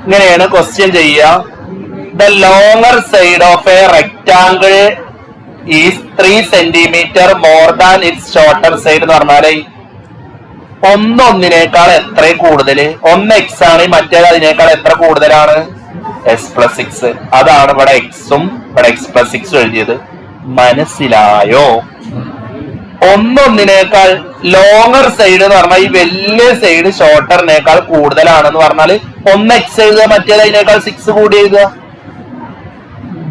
ഇങ്ങനെയാണ് ക്വസ്റ്റ്യൻ ചെയ്യുക. The longer side of A rectangle is 3 centimetre more than it's shorter side എന്ന് പറഞ്ഞാല് ഒന്നിനേക്കാൾ എത്ര കൂടുതല്? ഒന്ന് എക്സ് ആണ്, മറ്റേത് അതിനേക്കാൾ എത്ര കൂടുതലാണ്? x+6. അതാണ് ഇവിടെ എക്സും ഇവിടെ x+6 എഴുതിയത്. മനസ്സിലായോ? ഒന്നിനേക്കാൾ ലോങ്ങർ സൈഡ് എന്ന് പറഞ്ഞാൽ ഈ വലിയ സൈഡ് ഷോർട്ടറിനേക്കാൾ കൂടുതലാണെന്ന് പറഞ്ഞാല് ഒന്ന് എക്സ് എഴുതുക, മറ്റേത് അതിനേക്കാൾ 6 കൂടി എഴുതുക.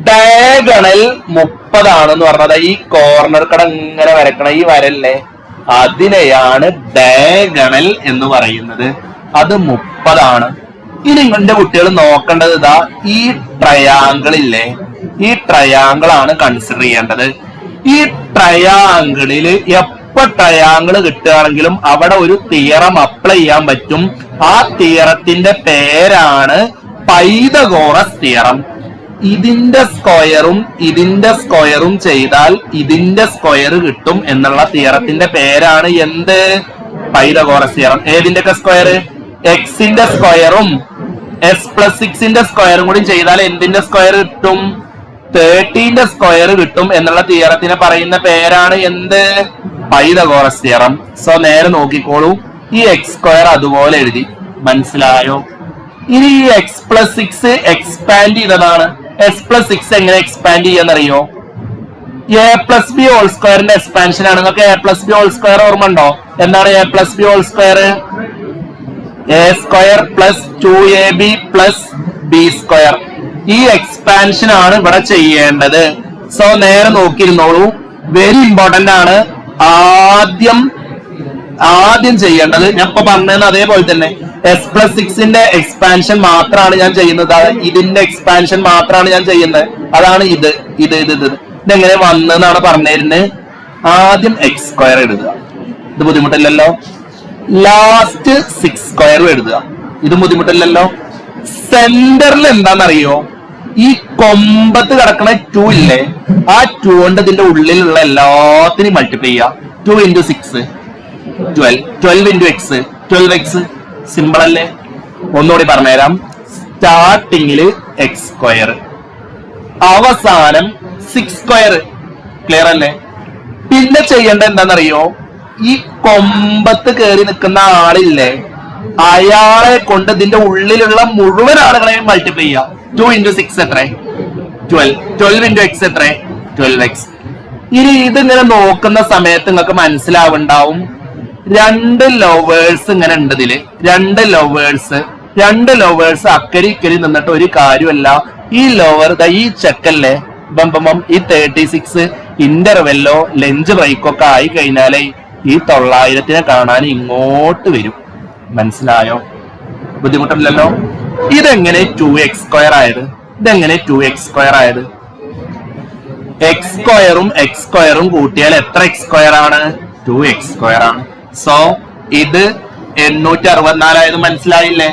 ഡയഗണൽ 30 ആണെന്ന് പറഞ്ഞത് ഈ കോർണർ കട ഇങ്ങനെ വരക്കണ ഈ വരല്ലേ, അതിനെയാണ് ഡയഗണൽ എന്ന് പറയുന്നത്. അത് 30 ആണ്. ഇനി എന്റെ കുട്ടികൾ നോക്കേണ്ടത് ഇതാ ഈ ട്രയാങ്കിൾ ഇല്ലേ, ഈ ട്രയാങ്കിൾ ആണ് കൺസിഡർ ചെയ്യേണ്ടത്. ഈ ട്രയാങ്കിളില് എപ്പോ ട്രയാങ്കിൾ കിട്ടുകയാണെങ്കിലും അവിടെ ഒരു തിയറം അപ്ലൈ ചെയ്യാൻ പറ്റും. ആ തിയറത്തിന്റെ പേരാണ് പൈതഗോറസ് തിയറം. ഇതിന്റെ സ്ക്വയറും ചെയ്താൽ ഇതിന്റെ സ്ക്വയർ കിട്ടും എന്നുള്ള തിയറത്തിന്റെ പേരാണ് എന്ത്? Pythagoras theorem. ഏതിന്റെയൊക്കെ സ്ക്വയർ? എക്സിന്റെ സ്ക്വയറും x+6 സ്ക്വയറും കൂടി ചെയ്താൽ എന്തിന്റെ സ്ക്വയർ കിട്ടും? 30 സ്ക്വയർ കിട്ടും എന്നുള്ള തിയറത്തിനെ പറയുന്ന പേരാണ് എന്ത്? Pythagoras theorem. സോ നേരെ നോക്കിക്കോളൂ, ഈ x² അതുപോലെ എഴുതി. മനസ്സിലായോ? ഇനി ഈ x+6 എക്സ്പാൻഡ് ചെയ്തതാണ്. x+6 എങ്ങനെ എക്സ്പാൻഡ് ചെയ്യാന്നറിയോ? a+b² എക്സ്പാൻഷൻ ആണ്. നിങ്ങൾക്ക് a+b² ഓർമ്മ ഉണ്ടോ? എന്താണ് a+b²? a² + 2ab + b². ഈ എക്സ്പാൻഷൻ ആണ് ഇവിടെ ചെയ്യേണ്ടത്. സോ നേരെ നോക്കിയിരുന്നോളൂ, വെരി ഇമ്പോർട്ടന്റ് ആണ്. ആദ്യം ചെയ്യേണ്ടത് ഞാൻ ഇപ്പൊ പറഞ്ഞത് അതേപോലെ തന്നെ x+6 എക്സ്പാൻഷൻ മാത്രമാണ് ഞാൻ ചെയ്യുന്നത്. ഇതിന്റെ എക്സ്പാൻഷൻ മാത്രമാണ് ഞാൻ ചെയ്യുന്നത്. അതാണ് ഇത്. ഇതെങ്ങനെ വന്നെന്നാണ് പറഞ്ഞിരുന്നത്. ആദ്യം x² എഴുതുക, ഇത് ബുദ്ധിമുട്ടില്ലല്ലോ. ലാസ്റ്റ് 6² എഴുതുക, ഇത് ബുദ്ധിമുട്ടില്ലല്ലോ. സെന്ററിൽ എന്താണെന്നറിയോ? ഈ കൊമ്പത്ത് കിടക്കണ 2 ഇല്ലേ, ആ 2 കൊണ്ട് ഇതിന്റെ ഉള്ളിലുള്ള എല്ലാത്തിനും മൾട്ടിപ്ലൈ ചെയ്യുക. 2 × 6 12, 12 × x 12x. സിമ്പിൾ അല്ലേ? ഒന്നുകൂടി പറഞ്ഞുതരാം. സ്റ്റാർട്ടിങ്ങില് x², അവസാനം 6². ക്ലിയർ അല്ലേ? പിന്നെ ചെയ്യേണ്ടത് എന്താണെന്നറിയോ? ഈ കൊമ്പത്ത് കയറി നിൽക്കുന്ന ആളില്ലേ, അയാളെ കൊണ്ട് ഇതിന്റെ ഉള്ളിലുള്ള മുഴുവൻ ആളുകളെയും മൾട്ടിപ്ലൈ ചെയ്യാം. 2 × 6 എത്ര? 12. 12 × x എത്ര? 12x. ഇനി ഇതിങ്ങനെ നോക്കുന്ന സമയത്ത് നിങ്ങൾക്ക് മനസ്സിലാവുണ്ടാവും, 2 ലവേഴ്സ് ഇങ്ങനെ ഉണ്ട് ഇതില്. 2 ലവേഴ്സ് അക്കരി ഇക്കരി നിന്നിട്ട് ഒരു കാര്യമല്ല. ഈ ലോവർ ഈ ചെക്കല്ലേ ഈ 36 ഇന്റർവെല്ലോ ലഞ്ച് ബ്രേക്കൊക്കെ ആയി കഴിഞ്ഞാലേ ഈ 900 കാണാൻ ഇങ്ങോട്ട് വരും. മനസ്സിലായോ? ബുദ്ധിമുട്ടില്ലല്ലോ. ഇതെങ്ങനെ 2x² ആയത്? x²ഉം കൂട്ടിയാൽ എത്ര x² ആണ്? 2x² ആണ്. സോ ഇത് 864 ആയത് മനസ്സിലായില്ലേ?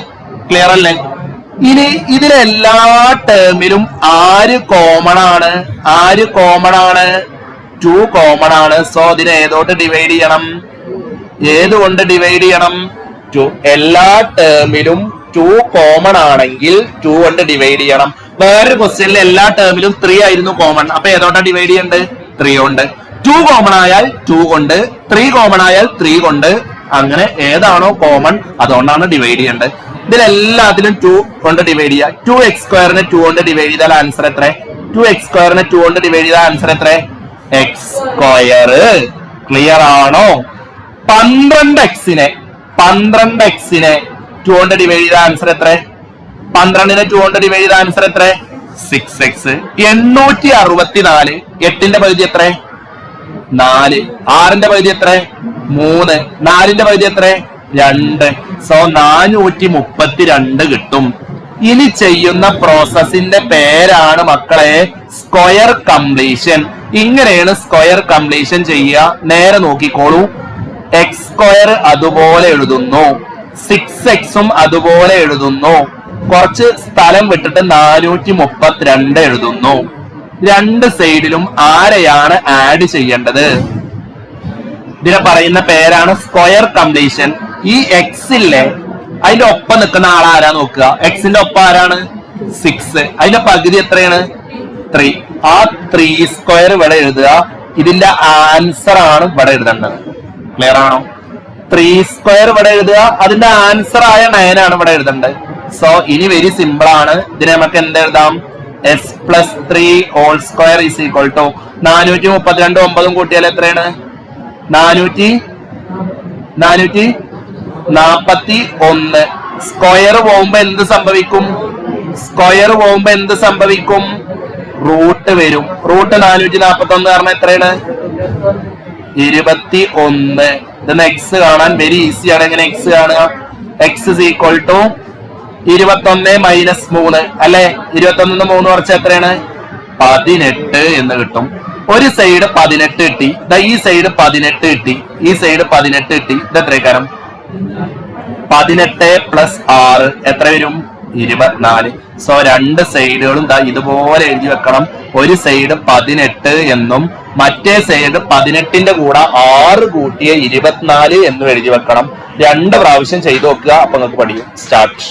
ക്ലിയർ അല്ലേ? ഇനി ഇതിലെല്ലാ ടേമിലും ആര് കോമൺ ആണ്? 2 കോമൺ ആണ്. സോ ഇതിനെ ഏതോട്ട് ഡിവൈഡ് ചെയ്യണം? ഏതുകൊണ്ട് ഡിവൈഡ് ചെയ്യണം? 2. എല്ലാ ടേമിലും 2 കോമൺ ആണെങ്കിൽ 2 കൊണ്ട് ഡിവൈഡ് ചെയ്യണം. വേറൊരു ക്വസ്റ്റ്യനിൽ എല്ലാ ടേമിലും 3 ആയിരുന്നു കോമൺ. അപ്പൊ ഏതോട്ടാ ഡിവൈഡ് ചെയ്യേണ്ടത്? 3 കൊണ്ട്. 2 കോമൺ ആയാൽ 2 കൊണ്ട്, 3 കോമൺ ആയാൽ 3 കൊണ്ട്. അങ്ങനെ ഏതാണോ കോമൺ അതുകൊണ്ടാണ് ഡിവൈഡ് ചെയ്യേണ്ടത്. ഇതിലെല്ലാത്തിലും 2 കൊണ്ട് ഡിവൈഡ് ചെയ്യുക. 2x² 2 കൊണ്ട് ഡിവൈഡ് ചെയ്താൽ ആൻസർ എത്ര? 2x² 2 കൊണ്ട് ഡിവൈഡ് ചെയ്താൽ ആൻസർ എത്ര? x². ക്ലിയർ ആണോ? 12x 2 കൊണ്ട് ഡിവൈഡ് ചെയ്ത ആൻസർ എത്ര? 12 2 കൊണ്ട് ഡിവൈഡ് ചെയ്ത ആൻസർ എത്ര? 6x. 864. 8ന്റെ പകുതി എത്ര? 4. 6ന്റെ പകുതി എത്ര? 3. 4ന്റെ പകുതി എത്ര? 2. സോ 432 കിട്ടും. ഇനി ചെയ്യുന്ന പ്രോസസിന്റെ പേരാണ് മക്കളെ സ്ക്വയർ കംപ്ലീഷൻ. ഇങ്ങനെയാണ് സ്ക്വയർ കംപ്ലീഷൻ ചെയ്യുക. നേരെ നോക്കിക്കോളൂ, x² അതുപോലെ എഴുതുന്നു, 6x അതുപോലെ എഴുതുന്നു. കുറച്ച് സ്ഥലം വിട്ടിട്ട് 432 എഴുതുന്നു. 2 സൈഡിലും ആരെയാണ് ആഡ് ചെയ്യേണ്ടത്? ഇതിനെ പറയുന്ന പേരാണ് സ്ക്വയർ കംപ്ലീഷൻ. ഈ x ഇല്ലേ, അതിന്റെ ഒപ്പം നിൽക്കുന്ന ആളാരാ നോക്കുക. എക്സിന്റെ ഒപ്പം ആരാണ്? 6. അതിന്റെ പകുതി എത്രയാണ്? 3. ആ 3² ഇവിടെ എഴുതുക. ഇതിന്റെ ആൻസർ ആണ് ഇവിടെ എഴുതേണ്ടത്. ക്ലിയർ ആണോ? 3² ഇവിടെ എഴുതുക. അതിന്റെ ആൻസർ ആയ 9 ആണ് ഇവിടെ എഴുതേണ്ടത്. സോ ഇനി വെരി സിമ്പിൾ ആണ്. ഇതിനെ നമുക്ക് എന്ത് എഴുതാം? s+3 whole square is equal to 432 9 കൂട്ടിയാൽ എത്രയാണ്? 441. സ്ക്വയർ പോകുമ്പോ എന്ത് സംഭവിക്കും? സ്ക്വയർ പോകുമ്പോ എന്ത് സംഭവിക്കും? റൂട്ട് വരും. റൂട്ട് 441 കാരണം എത്രയാണ്? 21. ഇതെന്ന് എക്സ് കാണാൻ വെരി ഈസി ആണ്. എങ്ങനെ എക്സ് കാണുക? X is equal to 21 minus 3 അല്ലെ? 21 3 കുറച്ച് എത്രയാണ്? 18 എന്ന് കിട്ടും. ഒരു സൈഡ് 18 കിട്ടി. ഈ സൈഡ് 18 കിട്ടി. ഈ സൈഡ് 18 കിട്ടി. ഇത് എത്ര കാരം? 18 + 6 എത്ര വരും? 24. സോ രണ്ട് സൈഡുകളും ഇതുപോലെ എഴുതി വെക്കണം. ഒരു സൈഡ് 18 എന്നും മറ്റേ സൈഡ് 18ന്റെ കൂടെ 6 കൂട്ടിയ 24 എന്നും എഴുതി വെക്കണം. 2 പ്രാവശ്യം ചെയ്തു നോക്കുക. അപ്പൊ നിങ്ങൾക്ക് പഠിക്കും. സ്റ്റാർട്ട്.